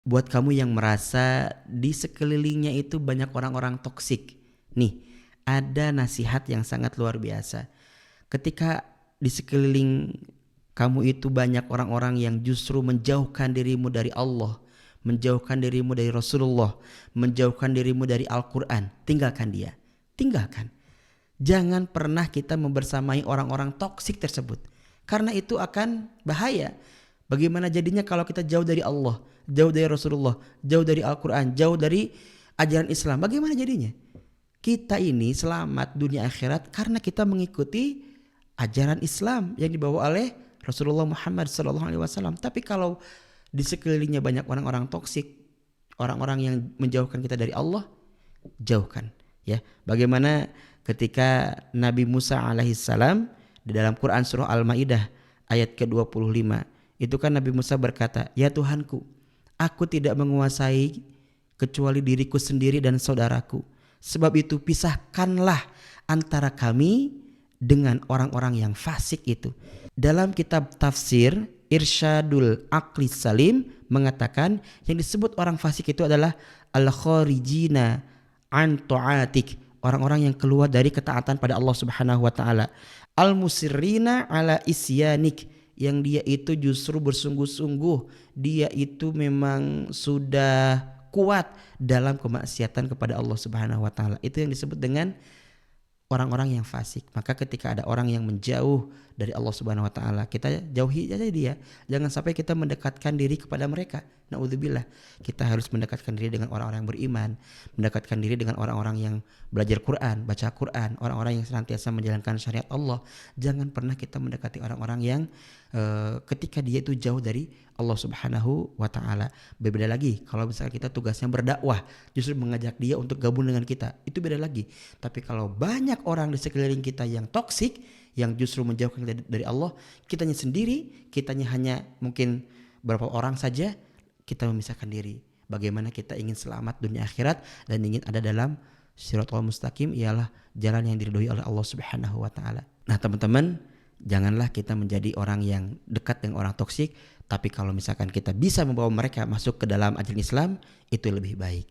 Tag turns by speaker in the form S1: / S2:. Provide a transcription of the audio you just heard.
S1: buat kamu yang merasa di sekelilingnya itu banyak orang-orang toksik. Nih, ada nasihat yang sangat luar biasa. Ketika di sekeliling kamu itu banyak orang-orang yang justru menjauhkan dirimu dari Allah, menjauhkan dirimu dari Rasulullah, menjauhkan dirimu dari Al-Quran, tinggalkan dia. Tinggalkan. Jangan pernah kita membersamai orang-orang toksik tersebut. Karena itu akan bahaya. Bagaimana jadinya kalau kita jauh dari Allah, jauh dari Rasulullah, jauh dari Al-Quran, jauh dari ajaran Islam. Bagaimana jadinya? Kita ini selamat dunia akhirat karena kita mengikuti ajaran Islam yang dibawa oleh Rasulullah Muhammad SAW. Tapi kalau di sekelilingnya banyak orang-orang toksik, orang-orang yang menjauhkan kita dari Allah, jauhkan. Ya, bagaimana ketika Nabi Musa alaihissalam di dalam Quran surah Al-Maidah ayat ke-25, itu kan Nabi Musa berkata, "Ya Tuhanku, aku tidak menguasai kecuali diriku sendiri dan saudaraku. Sebab itu pisahkanlah antara kami dengan orang-orang yang fasik itu." Dalam kitab tafsir Irsyadul Aqli Salim mengatakan yang disebut orang fasik itu adalah al-kharijina an ta'atik, orang-orang yang keluar dari ketaatan pada Allah Subhanahu wa taala. Al-musirrina ala isyanik, yang dia itu justru bersungguh-sungguh, dia itu memang sudah kuat dalam kemaksiatan kepada Allah Subhanahu wa taala. Itu yang disebut dengan orang-orang yang fasik. Maka ketika ada orang yang menjauh dari Allah Subhanahu wa taala, kita jauhi aja dia. Jangan sampai kita mendekatkan diri kepada mereka. Naudzubillah. Kita harus mendekatkan diri dengan orang-orang yang beriman, mendekatkan diri dengan orang-orang yang belajar Quran, baca Quran, orang-orang yang senantiasa menjalankan syariat Allah. Jangan pernah kita mendekati orang-orang yang ketika dia itu jauh dari Allah Subhanahu wa taala. Berbeda lagi kalau misalnya kita tugasnya berdakwah, justru mengajak dia untuk gabung dengan kita. Itu beda lagi. Tapi kalau banyak orang di sekeliling kita yang toksik, yang justru menjauhkan kita dari Allah, kitanya sendiri, kitanya hanya mungkin beberapa orang saja, kita memisahkan diri. Bagaimana kita ingin selamat dunia akhirat dan ingin ada dalam Shiratal Mustaqim, ialah jalan yang diridhoi oleh Allah Subhanahu wa taala. Nah, teman-teman, janganlah kita menjadi orang yang dekat dengan orang toksik, tapi kalau misalkan kita bisa membawa mereka masuk ke dalam ajaran Islam, itu lebih baik.